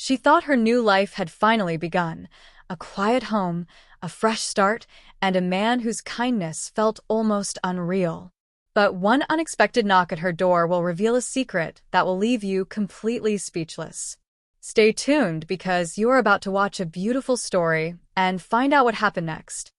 She thought her new life had finally begun. A quiet home, a fresh start, and a man whose kindness felt almost unreal. But one unexpected knock at her door will reveal a secret that will leave you completely speechless. Stay tuned because you are about to watch a beautiful story and find out what happened next.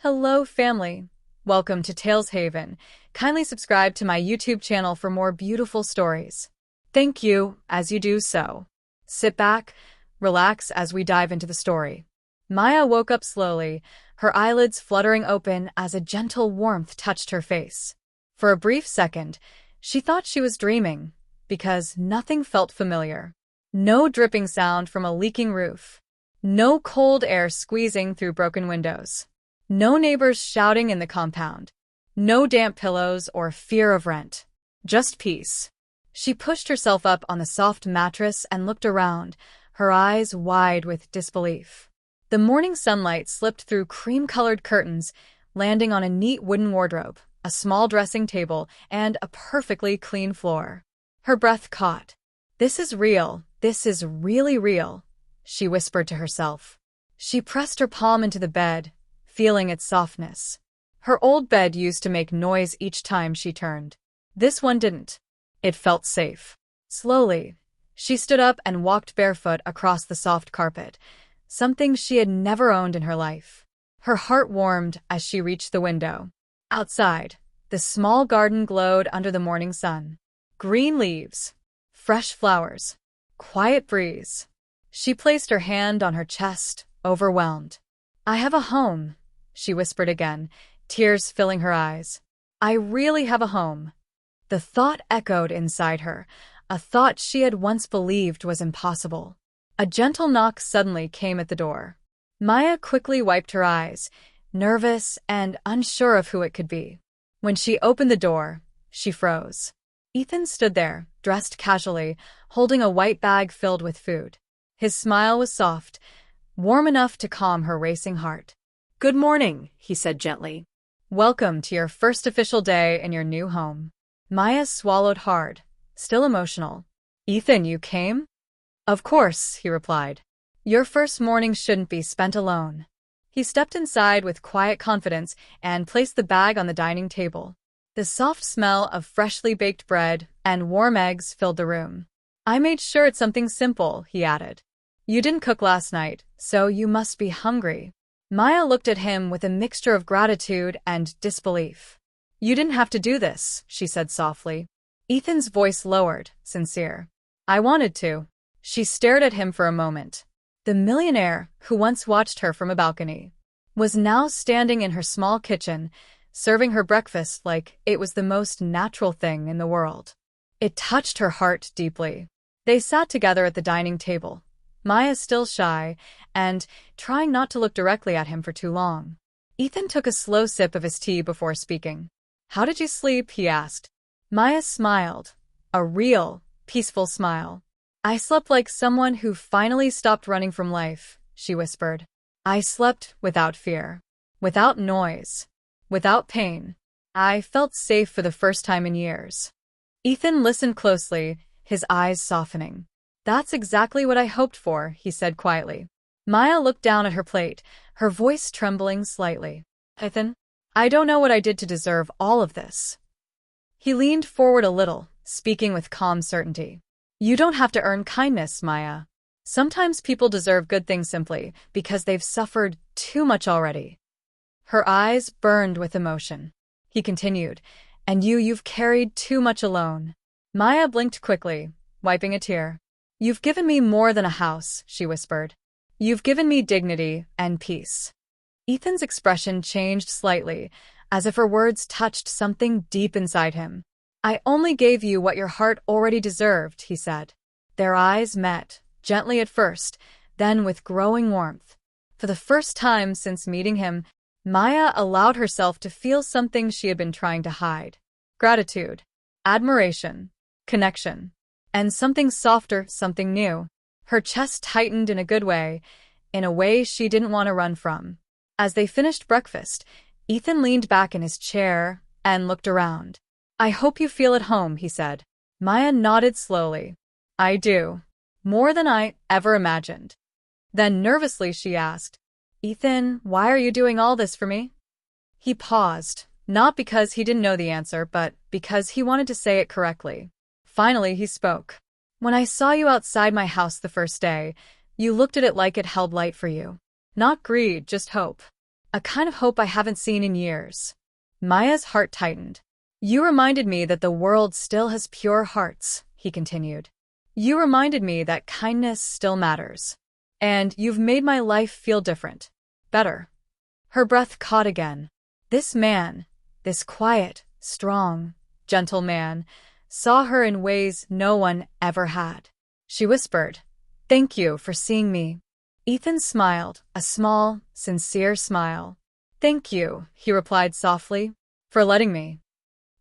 Hello, family. Welcome to Tales Haven. Kindly subscribe to my YouTube channel for more beautiful stories. Thank you as you do so. Sit back, relax as we dive into the story. Maya woke up slowly, her eyelids fluttering open as a gentle warmth touched her face. For a brief second, she thought she was dreaming, because nothing felt familiar. No dripping sound from a leaking roof. No cold air squeezing through broken windows. No neighbors shouting in the compound. No damp pillows or fear of rent. Just peace. She pushed herself up on the soft mattress and looked around, her eyes wide with disbelief. The morning sunlight slipped through cream-colored curtains, landing on a neat wooden wardrobe, a small dressing table, and a perfectly clean floor. Her breath caught. "This is real. This is really real," she whispered to herself. She pressed her palm into the bed, feeling its softness. Her old bed used to make noise each time she turned. This one didn't. It felt safe. Slowly, she stood up and walked barefoot across the soft carpet, something she had never owned in her life. Her heart warmed as she reached the window. Outside, the small garden glowed under the morning sun. Green leaves, fresh flowers, quiet breeze. She placed her hand on her chest, overwhelmed. "I have a home," she whispered again, tears filling her eyes. "I really have a home." The thought echoed inside her, a thought she had once believed was impossible. A gentle knock suddenly came at the door. Maya quickly wiped her eyes, nervous and unsure of who it could be. When she opened the door, she froze. Ethan stood there, dressed casually, holding a white bag filled with food. His smile was soft, warm enough to calm her racing heart. "Good morning," he said gently. "Welcome to your first official day in your new home." Maya swallowed hard, still emotional. "Ethan, you came?" "Of course," he replied. "Your first morning shouldn't be spent alone." He stepped inside with quiet confidence and placed the bag on the dining table. The soft smell of freshly baked bread and warm eggs filled the room. "I made sure it's something simple," he added. "You didn't cook last night, so you must be hungry." Maya looked at him with a mixture of gratitude and disbelief. "You didn't have to do this," she said softly. Ethan's voice lowered, sincere. "I wanted to." She stared at him for a moment. The millionaire, who once watched her from a balcony, was now standing in her small kitchen, serving her breakfast like it was the most natural thing in the world. It touched her heart deeply. They sat together at the dining table, Maya still shy, and trying not to look directly at him for too long. Ethan took a slow sip of his tea before speaking. "How did you sleep?" he asked. Maya smiled, a real, peaceful smile. "I slept like someone who finally stopped running from life," she whispered. "I slept without fear, without noise, without pain. I felt safe for the first time in years." Ethan listened closely, his eyes softening. "That's exactly what I hoped for," he said quietly. Maya looked down at her plate, her voice trembling slightly. "Ethan, I don't know what I did to deserve all of this." He leaned forward a little, speaking with calm certainty. "You don't have to earn kindness, Maya. Sometimes people deserve good things simply because they've suffered too much already." Her eyes burned with emotion. He continued, "And you've carried too much alone." Maya blinked quickly, wiping a tear. "You've given me more than a house," she whispered. "You've given me dignity and peace." Ethan's expression changed slightly, as if her words touched something deep inside him. "I only gave you what your heart already deserved," he said. Their eyes met, gently at first, then with growing warmth. For the first time since meeting him, Maya allowed herself to feel something she had been trying to hide. Gratitude, admiration, connection, and something softer, something new. Her chest tightened in a good way, in a way she didn't want to run from. As they finished breakfast, Ethan leaned back in his chair and looked around. "I hope you feel at home," he said. Maya nodded slowly. "I do." More than I ever imagined. Then nervously she asked, Ethan, why are you doing all this for me? He paused, not because he didn't know the answer, but because he wanted to say it correctly. Finally, he spoke. When I saw you outside my house the first day, you looked at it like it held light for you. Not greed, just hope. A kind of hope I haven't seen in years. Maya's heart tightened. You reminded me that the world still has pure hearts, he continued. You reminded me that kindness still matters. And you've made my life feel different. Better. Her breath caught again. This man, this quiet, strong, gentle man, saw her in ways no one ever had. She whispered, Thank you for seeing me. Ethan smiled, a small, sincere smile. Thank you, he replied softly, for letting me.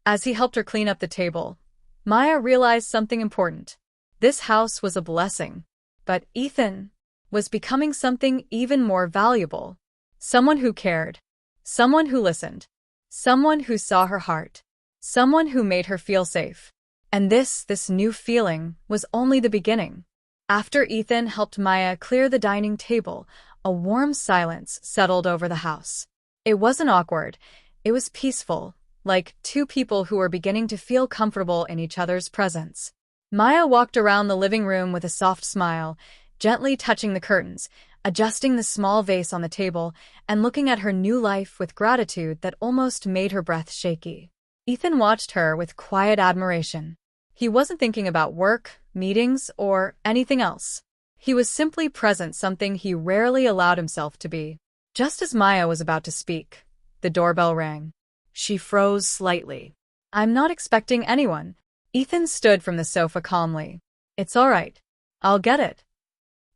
As he helped her clean up the table, Maya realized something important. This house was a blessing, but Ethan was becoming something even more valuable. Someone who cared, someone who listened, someone who saw her heart, someone who made her feel safe. And this new feeling was only the beginning. After Ethan helped Maya clear the dining table, a warm silence settled over the house. It wasn't awkward, it was peaceful, like two people who were beginning to feel comfortable in each other's presence. Maya walked around the living room with a soft smile, gently touching the curtains, adjusting the small vase on the table, and looking at her new life with gratitude that almost made her breath shaky. Ethan watched her with quiet admiration. He wasn't thinking about work, meetings, or anything else. He was simply present, something he rarely allowed himself to be. Just as Maya was about to speak, the doorbell rang. She froze slightly. I'm not expecting anyone. Ethan stood from the sofa calmly. It's all right. I'll get it.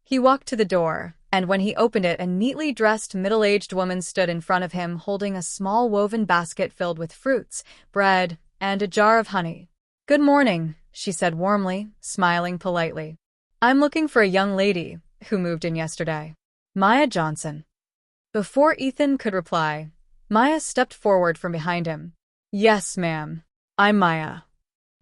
He walked to the door, and when he opened it, a neatly dressed middle-aged woman stood in front of him holding a small woven basket filled with fruits, bread, and a jar of honey. Good morning, she said warmly, smiling politely. I'm looking for a young lady who moved in yesterday. Maya Johnson. Before Ethan could reply, Maya stepped forward from behind him. Yes, ma'am. I'm Maya.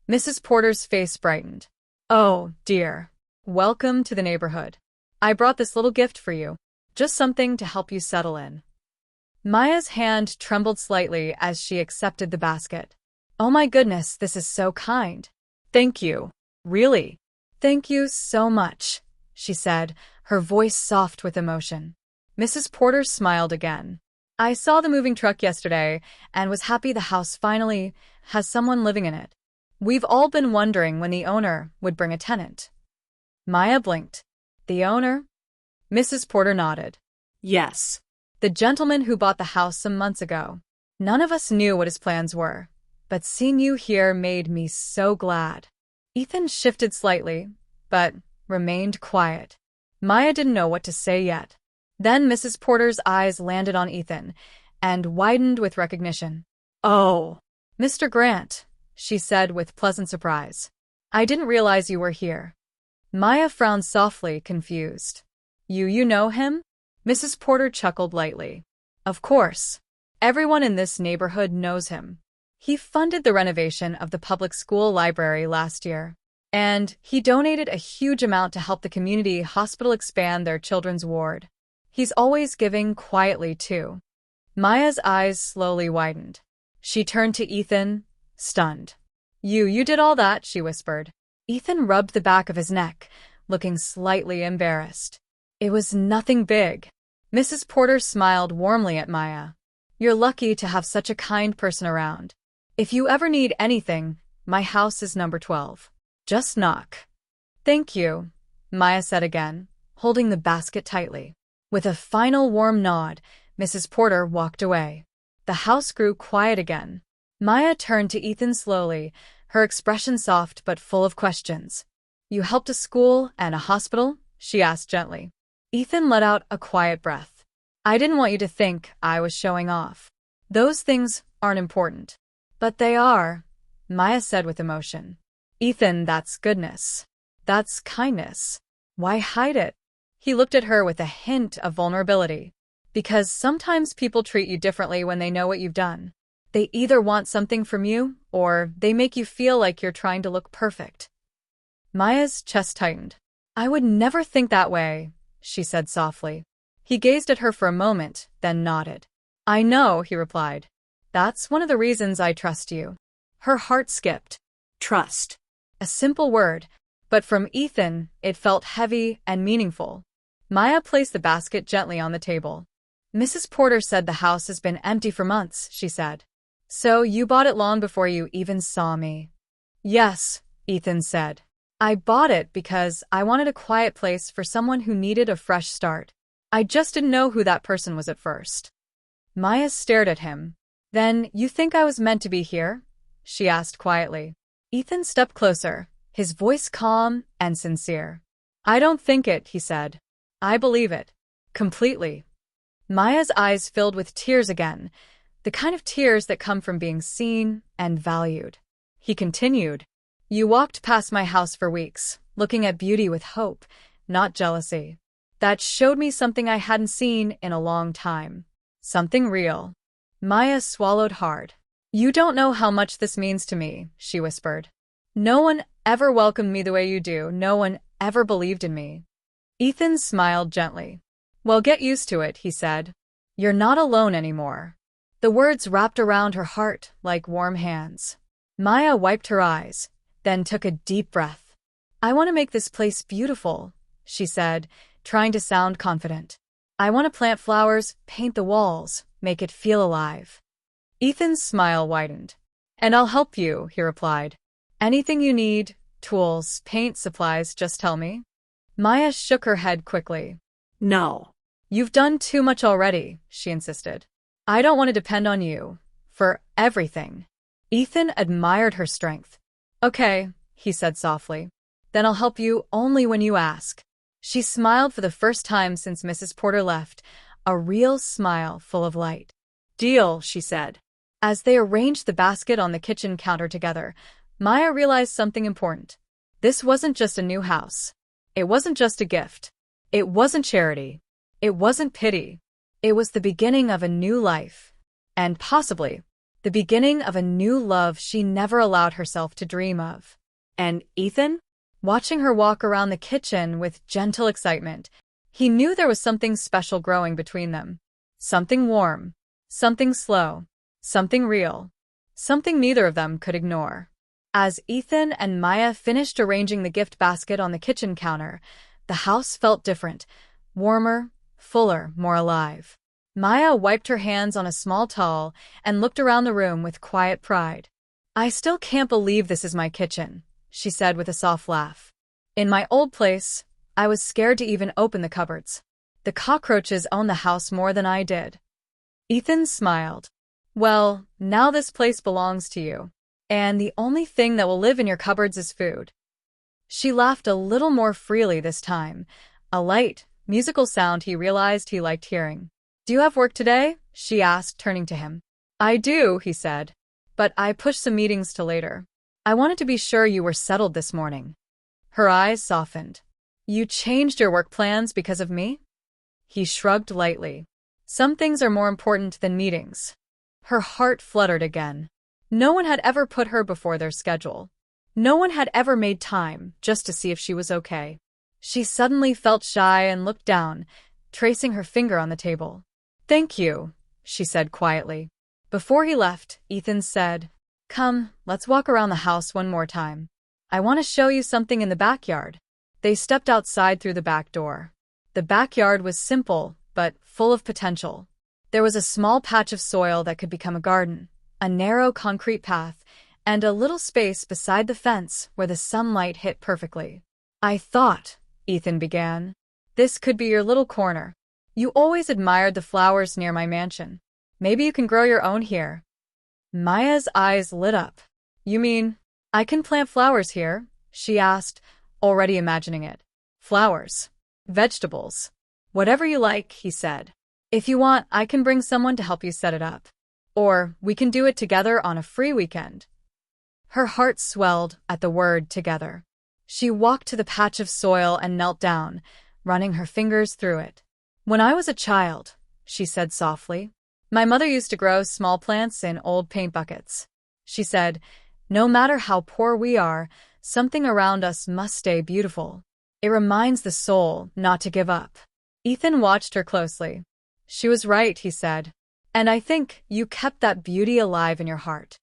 Mrs. Porter's face brightened. Oh, dear. Welcome to the neighborhood. I brought this little gift for you. Just something to help you settle in. Maya's hand trembled slightly as she accepted the basket. Oh my goodness, this is so kind. Thank you. Really. Thank you so much, she said, her voice soft with emotion. Mrs. Porter smiled again. I saw the moving truck yesterday and was happy the house finally has someone living in it. We've all been wondering when the owner would bring a tenant. Maya blinked. The owner? Mrs. Porter nodded. Yes. The gentleman who bought the house some months ago. None of us knew what his plans were, but seeing you here made me so glad. Ethan shifted slightly, but remained quiet. Maya didn't know what to say yet. Then Mrs. Porter's eyes landed on Ethan and widened with recognition. Oh, Mr. Grant, she said with pleasant surprise. I didn't realize you were here. Maya frowned softly, confused. You know him? Mrs. Porter chuckled lightly. Of course. Everyone in this neighborhood knows him. He funded the renovation of the public school library last year, and he donated a huge amount to help the community hospital expand their children's ward. He's always giving quietly, too. Maya's eyes slowly widened. She turned to Ethan, stunned. You did all that, she whispered. Ethan rubbed the back of his neck, looking slightly embarrassed. It was nothing big. Mrs. Porter smiled warmly at Maya. You're lucky to have such a kind person around. If you ever need anything, my house is number 12. Just knock. Thank you, Maya said again, holding the basket tightly. With a final warm nod, Mrs. Porter walked away. The house grew quiet again. Maya turned to Ethan slowly, her expression soft but full of questions. You helped a school and a hospital? She asked gently. Ethan let out a quiet breath. I didn't want you to think I was showing off. Those things aren't important. But they are, Maya said with emotion. Ethan, that's goodness. That's kindness. Why hide it? He looked at her with a hint of vulnerability. Because sometimes people treat you differently when they know what you've done. They either want something from you, or they make you feel like you're trying to look perfect. Maya's chest tightened. I would never think that way, she said softly. He gazed at her for a moment, then nodded. I know, he replied. That's one of the reasons I trust you. Her heart skipped. Trust. A simple word, but from Ethan, it felt heavy and meaningful. Maya placed the basket gently on the table. Mrs. Porter said the house has been empty for months, she said. So you bought it long before you even saw me. Yes, Ethan said. I bought it because I wanted a quiet place for someone who needed a fresh start. I just didn't know who that person was at first. Maya stared at him. Then you think I was meant to be here? She asked quietly. Ethan stepped closer, his voice calm and sincere. I don't think it, he said. I believe it. Completely. Maya's eyes filled with tears again, the kind of tears that come from being seen and valued. He continued. You walked past my house for weeks, looking at beauty with hope, not jealousy. That showed me something I hadn't seen in a long time. Something real. Maya swallowed hard. You don't know how much this means to me, she whispered. No one ever welcomed me the way you do. No one ever believed in me. Ethan smiled gently. Well, get used to it, he said. You're not alone anymore. The words wrapped around her heart like warm hands. Maya wiped her eyes, then took a deep breath. I want to make this place beautiful, she said, trying to sound confident. I want to plant flowers, paint the walls, make it feel alive. Ethan's smile widened. And I'll help you, he replied. Anything you need, tools, paint, supplies, just tell me. Maya shook her head quickly. No. You've done too much already, she insisted. I don't want to depend on you. For everything. Ethan admired her strength. Okay, he said softly. Then I'll help you only when you ask. She smiled for the first time since Mrs. Porter left, a real smile full of light. Deal, she said. As they arranged the basket on the kitchen counter together, Maya realized something important. This wasn't just a new house. It wasn't just a gift. It wasn't charity. It wasn't pity. It was the beginning of a new life. And possibly, the beginning of a new love she never allowed herself to dream of. And Ethan? Watching her walk around the kitchen with gentle excitement, he knew there was something special growing between them. Something warm. Something slow. Something real. Something neither of them could ignore. As Ethan and Maya finished arranging the gift basket on the kitchen counter, the house felt different. Warmer, fuller, more alive. Maya wiped her hands on a small towel and looked around the room with quiet pride. I still can't believe this is my kitchen, she said with a soft laugh. In my old place, I was scared to even open the cupboards. The cockroaches owned the house more than I did. Ethan smiled. Well, now this place belongs to you. And the only thing that will live in your cupboards is food. She laughed a little more freely this time, a light, musical sound he realized he liked hearing. Do you have work today? She asked, turning to him. I do, he said. But I pushed some meetings to later. I wanted to be sure you were settled this morning. Her eyes softened. You changed your work plans because of me? He shrugged lightly. Some things are more important than meetings. Her heart fluttered again. No one had ever put her before their schedule. No one had ever made time just to see if she was okay. She suddenly felt shy and looked down, tracing her finger on the table. Thank you, she said quietly. Before he left, Ethan said, Come, let's walk around the house one more time. I want to show you something in the backyard. They stepped outside through the back door. The backyard was simple, but full of potential. There was a small patch of soil that could become a garden, a narrow concrete path, and a little space beside the fence where the sunlight hit perfectly. I thought, Ethan began, this could be your little corner. You always admired the flowers near my mansion. Maybe you can grow your own here. Maya's eyes lit up. You mean, I can plant flowers here? She asked, already imagining it. Flowers. Vegetables. Whatever you like, he said. If you want, I can bring someone to help you set it up. Or we can do it together on a free weekend. Her heart swelled at the word together. She walked to the patch of soil and knelt down, running her fingers through it. When I was a child, she said softly, my mother used to grow small plants in old paint buckets. She said, no matter how poor we are, something around us must stay beautiful. It reminds the soul not to give up. Ethan watched her closely. She was right, he said. And I think you kept that beauty alive in your heart.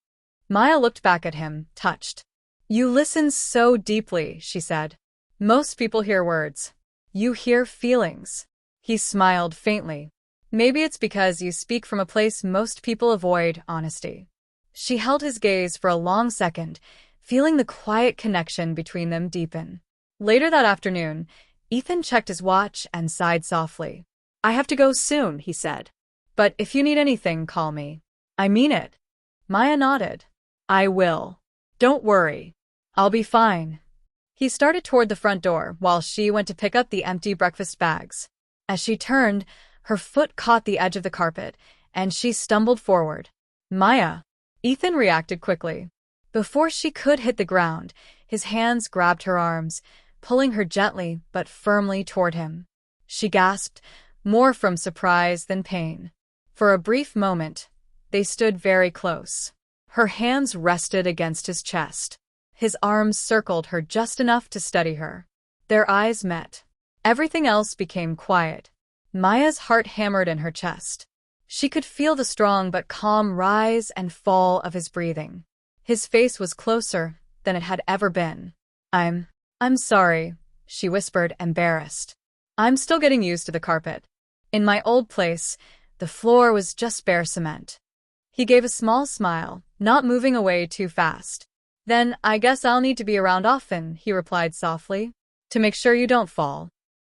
Maya looked back at him, touched. You listen so deeply, she said. Most people hear words. You hear feelings. He smiled faintly. Maybe it's because you speak from a place most people avoid, honesty. She held his gaze for a long second, feeling the quiet connection between them deepen. Later that afternoon, Ethan checked his watch and sighed softly. I have to go soon, he said. But if you need anything, call me. I mean it. Maya nodded. I will. Don't worry. I'll be fine. He started toward the front door while she went to pick up the empty breakfast bags. As she turned, her foot caught the edge of the carpet, and she stumbled forward. Maya. Ethan reacted quickly. Before she could hit the ground, his hands grabbed her arms, pulling her gently but firmly toward him. She gasped, more from surprise than pain. For a brief moment, they stood very close. Her hands rested against his chest. His arms circled her just enough to steady her. Their eyes met. Everything else became quiet. Maya's heart hammered in her chest. She could feel the strong but calm rise and fall of his breathing. His face was closer than it had ever been. I'm sorry, she whispered, embarrassed. I'm still getting used to the carpet. In my old place, the floor was just bare cement. He gave a small smile, not moving away too fast. Then I guess I'll need to be around often, he replied softly, to make sure you don't fall.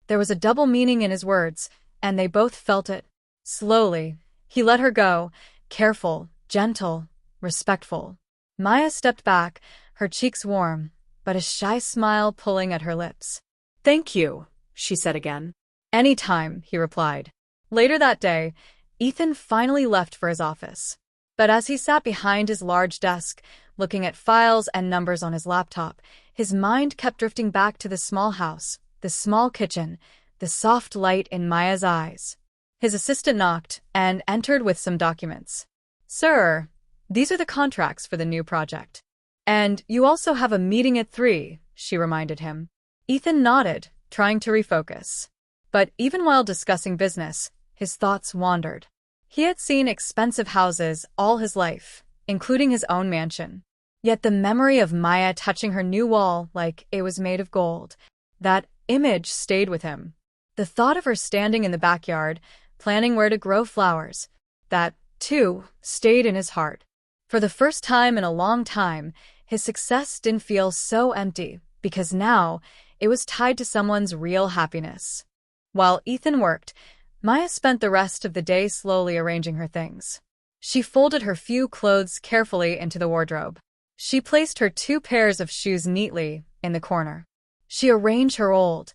There was a double meaning in his words, and they both felt it. Slowly, he let her go, careful, gentle, respectful. Maya stepped back, her cheeks warm, but a shy smile pulling at her lips. Thank you, she said again. Anytime, he replied. Later that day, Ethan finally left for his office. But as he sat behind his large desk, looking at files and numbers on his laptop, his mind kept drifting back to the small house, the small kitchen, the soft light in Maya's eyes. His assistant knocked and entered with some documents. Sir, these are the contracts for the new project. And you also have a meeting at 3, she reminded him. Ethan nodded, trying to refocus. But even while discussing business, his thoughts wandered. He had seen expensive houses all his life, including his own mansion. Yet the memory of Maya touching her new wall like it was made of gold, that image stayed with him. The thought of her standing in the backyard, planning where to grow flowers, that, too, stayed in his heart. For the first time in a long time, his success didn't feel so empty, because now it was tied to someone's real happiness. While Ethan worked, Maya spent the rest of the day slowly arranging her things. She folded her few clothes carefully into the wardrobe. She placed her 2 pairs of shoes neatly in the corner. She arranged her old,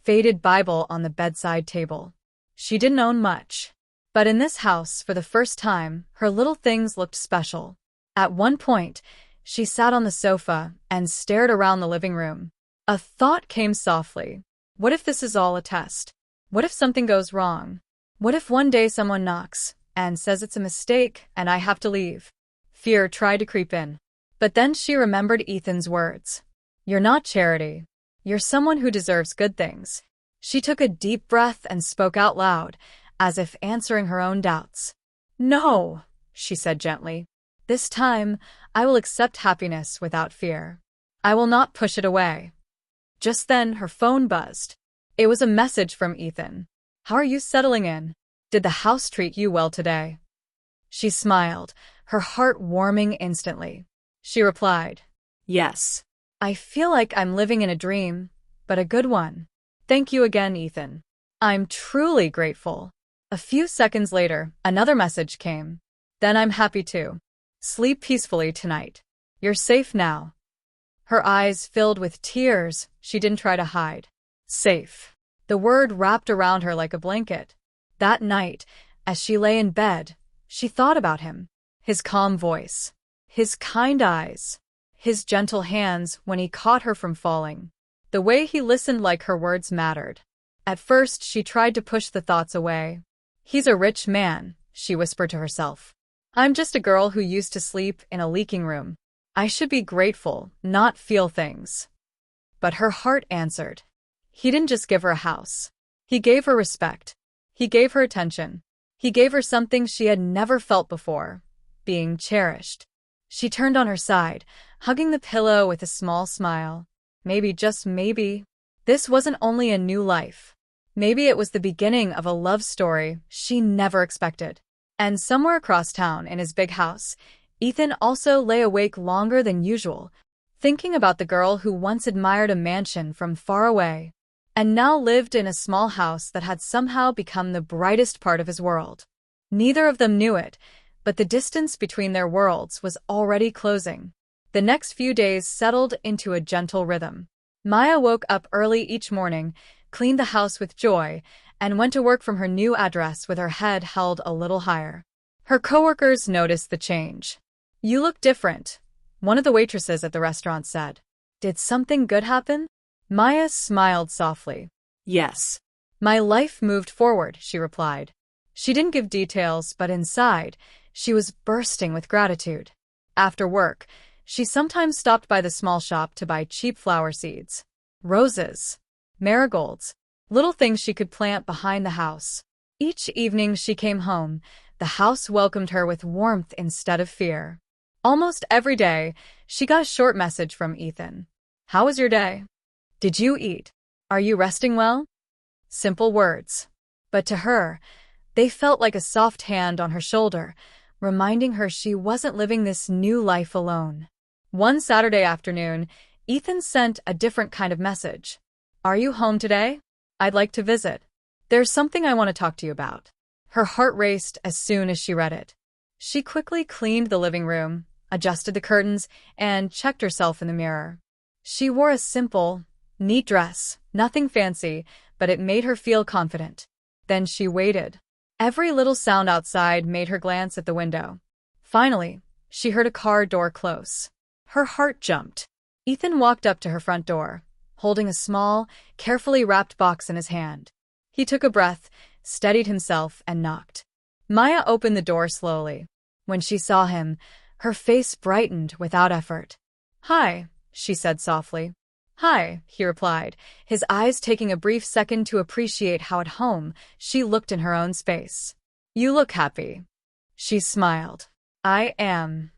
faded Bible on the bedside table. She didn't own much. But in this house, for the first time, her little things looked special. At one point, she sat on the sofa and stared around the living room. A thought came softly. What if this is all a test? What if something goes wrong? What if one day someone knocks and says it's a mistake and I have to leave? Fear tried to creep in. But then she remembered Ethan's words. You're not charity. You're someone who deserves good things. She took a deep breath and spoke out loud, as if answering her own doubts. No, she said gently. This time, I will accept happiness without fear. I will not push it away. Just then, her phone buzzed. It was a message from Ethan. How are you settling in? Did the house treat you well today? She smiled, her heart warming instantly. She replied, Yes. I feel like I'm living in a dream, but a good one. Thank you again, Ethan. I'm truly grateful. A few seconds later, another message came. Then I'm happy too. Sleep peacefully tonight. You're safe now. Her eyes filled with tears she didn't try to hide. Safe. The word wrapped around her like a blanket. That night, as she lay in bed, she thought about him. His calm voice. His kind eyes. His gentle hands when he caught her from falling. The way he listened like her words mattered. At first, she tried to push the thoughts away. He's a rich man, she whispered to herself. I'm just a girl who used to sleep in a leaking room. I should be grateful, not feel things. But her heart answered. He didn't just give her a house. He gave her respect. He gave her attention. He gave her something she had never felt before, being cherished. She turned on her side, hugging the pillow with a small smile. Maybe, just maybe, this wasn't only a new life. Maybe it was the beginning of a love story she never expected. And somewhere across town in his big house, Ethan also lay awake longer than usual, thinking about the girl who once admired a mansion from far away, and now lived in a small house that had somehow become the brightest part of his world. Neither of them knew it, but the distance between their worlds was already closing. The next few days settled into a gentle rhythm. Maya woke up early each morning, cleaned the house with joy, and went to work from her new address with her head held a little higher. Her coworkers noticed the change. "You look different," one of the waitresses at the restaurant said. "Did something good happen?" Maya smiled softly. Yes. "My life moved forward," she replied. She didn't give details, but inside, she was bursting with gratitude. After work, she sometimes stopped by the small shop to buy cheap flower seeds. Roses, marigolds, little things she could plant behind the house. Each evening she came home, the house welcomed her with warmth instead of fear. Almost every day, she got a short message from Ethan. "How was your day? Did you eat? Are you resting well?" Simple words. But to her, they felt like a soft hand on her shoulder, reminding her she wasn't living this new life alone. One Saturday afternoon, Ethan sent a different kind of message. "Are you home today? I'd like to visit. There's something I want to talk to you about." Her heart raced as soon as she read it. She quickly cleaned the living room, adjusted the curtains, and checked herself in the mirror. She wore a simple, neat dress, nothing fancy, but it made her feel confident. Then she waited. Every little sound outside made her glance at the window. Finally, she heard a car door close. Her heart jumped. Ethan walked up to her front door, holding a small, carefully wrapped box in his hand. He took a breath, steadied himself, and knocked. Maya opened the door slowly. When she saw him, her face brightened without effort. "Hi," she said softly. "Hi," he replied, his eyes taking a brief second to appreciate how at home she looked in her own space. "You look happy." She smiled. "I am."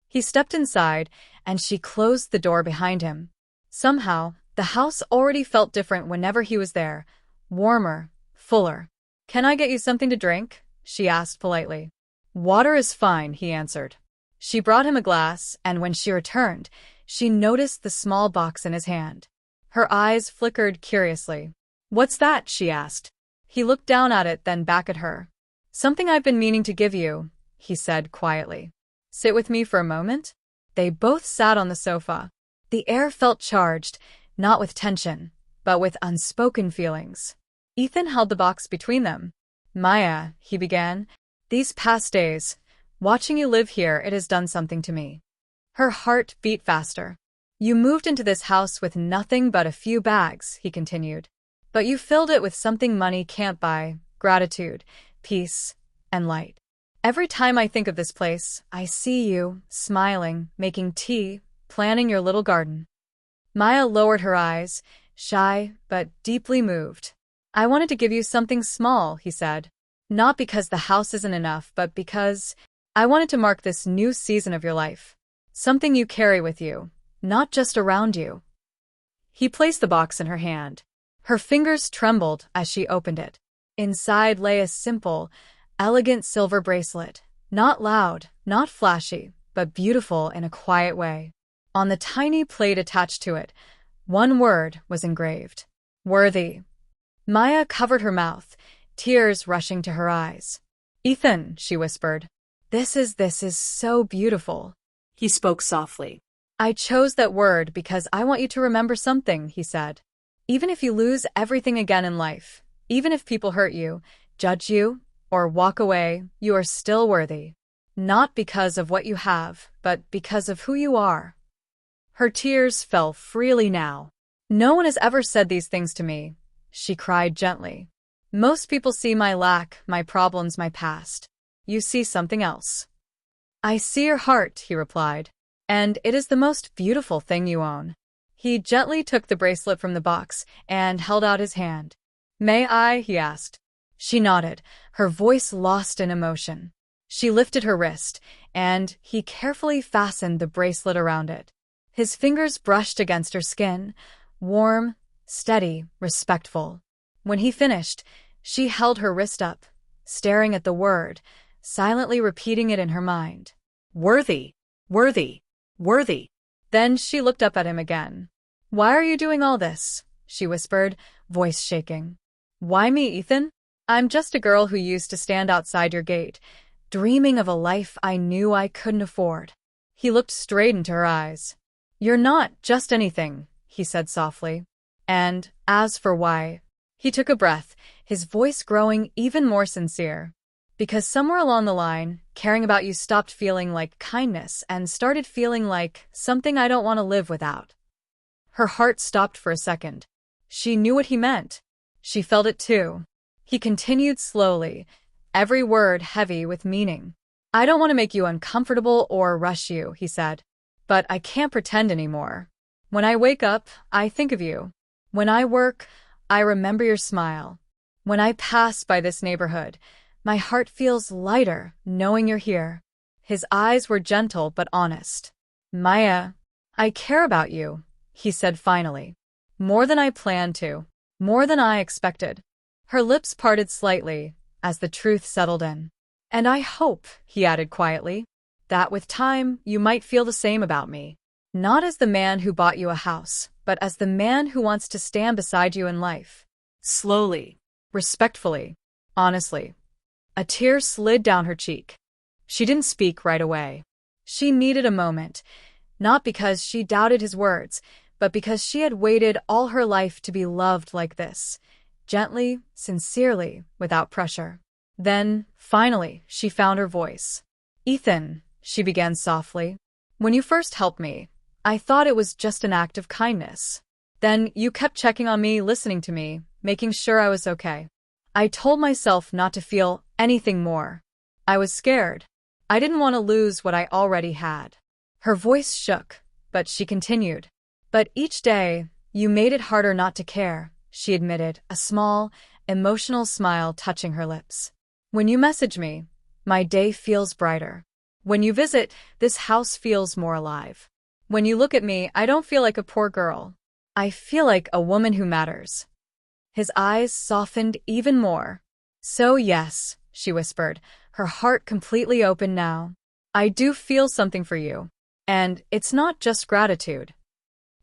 He stepped inside, and she closed the door behind him. Somehow, the house already felt different whenever he was there, warmer, fuller. "Can I get you something to drink?" she asked politely. "Water is fine," he answered. She brought him a glass, and when she returned, she noticed the small box in his hand. Her eyes flickered curiously. "What's that?" she asked. He looked down at it, then back at her. "Something I've been meaning to give you," he said quietly. "Sit with me for a moment?" They both sat on the sofa. The air felt charged, not with tension, but with unspoken feelings. Ethan held the box between them. "Maya," he began, "these past days, watching you live here, it has done something to me." Her heart beat faster. "You moved into this house with nothing but a few bags," he continued. "But you filled it with something money can't buy: gratitude, peace, and light. Every time I think of this place, I see you, smiling, making tea, planting your little garden." Maya lowered her eyes, shy but deeply moved. "I wanted to give you something small," he said. "Not because the house isn't enough, but because I wanted to mark this new season of your life. Something you carry with you, not just around you." He placed the box in her hand. Her fingers trembled as she opened it. Inside lay a simple, elegant silver bracelet, not loud, not flashy, but beautiful in a quiet way. On the tiny plate attached to it, one word was engraved: "Worthy." Maya covered her mouth, tears rushing to her eyes. "Ethan," she whispered, This is so beautiful." He spoke softly. "I chose that word because I want you to remember something," he said. "Even if you lose everything again in life, even if people hurt you, judge you, or walk away, you are still worthy. Not because of what you have, but because of who you are." Her tears fell freely now. "No one has ever said these things to me," she cried gently. "Most people see my lack, my problems, my past. You see something else." "I see your heart," he replied. "And it is the most beautiful thing you own." He gently took the bracelet from the box and held out his hand. "May I?" he asked. She nodded, her voice lost in emotion. She lifted her wrist, and he carefully fastened the bracelet around it. His fingers brushed against her skin, warm, steady, respectful. When he finished, she held her wrist up, staring at the word, silently repeating it in her mind. "Worthy, worthy, worthy." Then she looked up at him again. "Why are you doing all this?" she whispered, voice shaking. "Why me, Ethan? I'm just a girl who used to stand outside your gate, dreaming of a life I knew I couldn't afford." He looked straight into her eyes. "You're not just anything," he said softly. "And as for why..." He took a breath, his voice growing even more sincere. "Because somewhere along the line, caring about you stopped feeling like kindness and started feeling like something I don't want to live without." Her heart stopped for a second. She knew what he meant. She felt it too. He continued slowly, every word heavy with meaning. "I don't want to make you uncomfortable or rush you," he said. "But I can't pretend anymore. When I wake up, I think of you. When I work, I remember your smile. When I pass by this neighborhood, my heart feels lighter knowing you're here." His eyes were gentle but honest. "Maya, I care about you," he said finally. "More than I planned to. More than I expected." Her lips parted slightly as the truth settled in. "And I hope," he added quietly, "that with time you might feel the same about me. Not as the man who bought you a house, but as the man who wants to stand beside you in life." Slowly, respectfully, honestly. A tear slid down her cheek. She didn't speak right away. She needed a moment, not because she doubted his words, but because she had waited all her life to be loved like this, gently, sincerely, without pressure. Then, finally, she found her voice. "Ethan," she began softly, "when you first helped me, I thought it was just an act of kindness. Then you kept checking on me, listening to me, making sure I was okay. I told myself not to feel anything more. I was scared. I didn't want to lose what I already had." Her voice shook, but she continued. "But each day, you made it harder not to care," she admitted, a small, emotional smile touching her lips. "When you message me, my day feels brighter. When you visit, this house feels more alive. When you look at me, I don't feel like a poor girl. I feel like a woman who matters." His eyes softened even more. "So yes," she whispered, her heart completely open now. "I do feel something for you. And it's not just gratitude."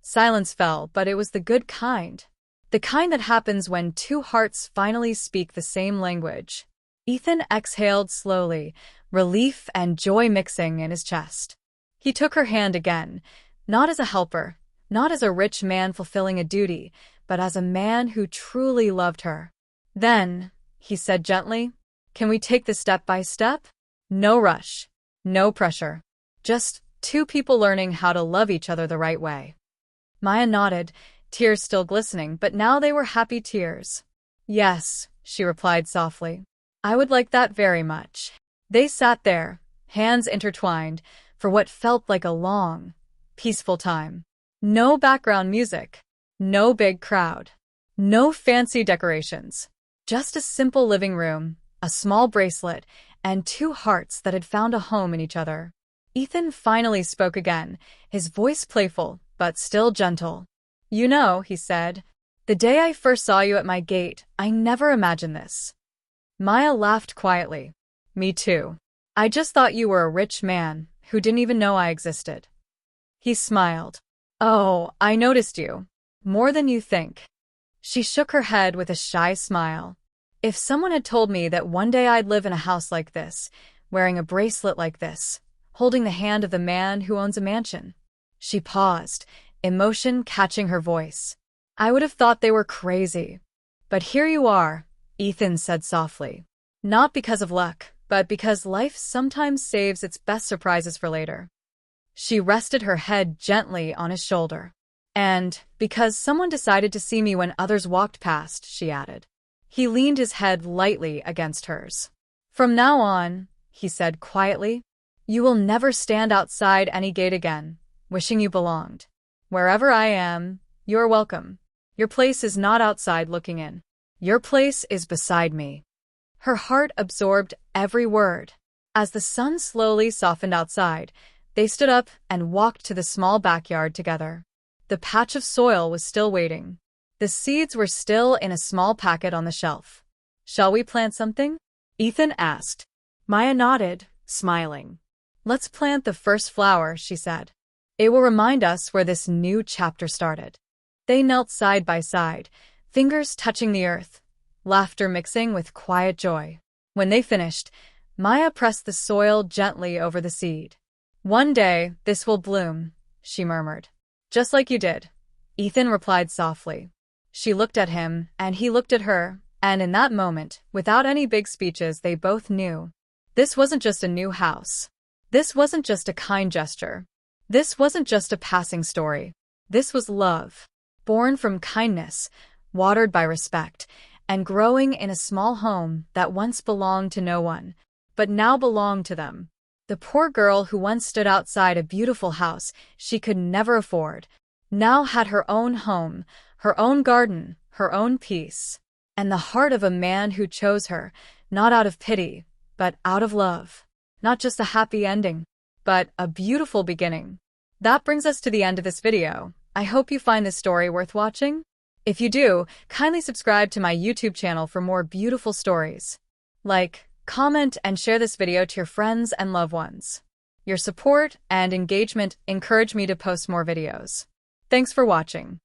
Silence fell, but it was the good kind. The kind that happens when two hearts finally speak the same language. Ethan exhaled slowly, relief and joy mixing in his chest. He took her hand again, not as a helper, not as a rich man fulfilling a duty, but as a man who truly loved her. "Then," he said gently, "can we take this step by step? No rush, no pressure. Just two people learning how to love each other the right way." Maya nodded, tears still glistening, but now they were happy tears. "Yes," she replied softly. "I would like that very much." They sat there, hands intertwined, for what felt like a long, peaceful time. No background music, no big crowd, no fancy decorations. Just a simple living room, a small bracelet, and two hearts that had found a home in each other. Ethan finally spoke again, his voice playful, but still gentle. "You know," he said, "the day I first saw you at my gate, I never imagined this." Maya laughed quietly. "Me too. I just thought you were a rich man who didn't even know I existed." He smiled. "Oh, I noticed you. More than you think." She shook her head with a shy smile. "If someone had told me that one day I'd live in a house like this, wearing a bracelet like this, holding the hand of the man who owns a mansion." She paused, emotion catching her voice. "I would have thought they were crazy. But here you are," Ethan said softly. "Not because of luck, but because life sometimes saves its best surprises for later." She rested her head gently on his shoulder. "And because someone decided to see me when others walked past," she added. He leaned his head lightly against hers. "From now on," he said quietly, "you will never stand outside any gate again, wishing you belonged. Wherever I am, you're welcome. Your place is not outside looking in. Your place is beside me. Her heart absorbed every word. As the sun slowly softened outside, they stood up and walked to the small backyard together. The patch of soil was still waiting. The seeds were still in a small packet on the shelf. Shall we plant something? Ethan asked. Maya nodded, smiling. Let's plant the first flower, she said. It will remind us where this new chapter started. They knelt side by side, fingers touching the earth, laughter mixing with quiet joy. When they finished, Maya pressed the soil gently over the seed. One day, this will bloom, she murmured. Just like you did, Ethan replied softly. She looked at him, and he looked at her, and in that moment, without any big speeches, they both knew. This wasn't just a new house. This wasn't just a kind gesture. This wasn't just a passing story. This was love, born from kindness, watered by respect, and growing in a small home that once belonged to no one, but now belonged to them. The poor girl who once stood outside a beautiful house she could never afford, now had her own home, her own garden, her own peace, and the heart of a man who chose her, not out of pity, but out of love. Not just a happy ending, but a beautiful beginning. That brings us to the end of this video. I hope you find this story worth watching. If you do, kindly subscribe to my YouTube channel for more beautiful stories. Like, comment, and share this video to your friends and loved ones. Your support and engagement encourage me to post more videos. Thanks for watching.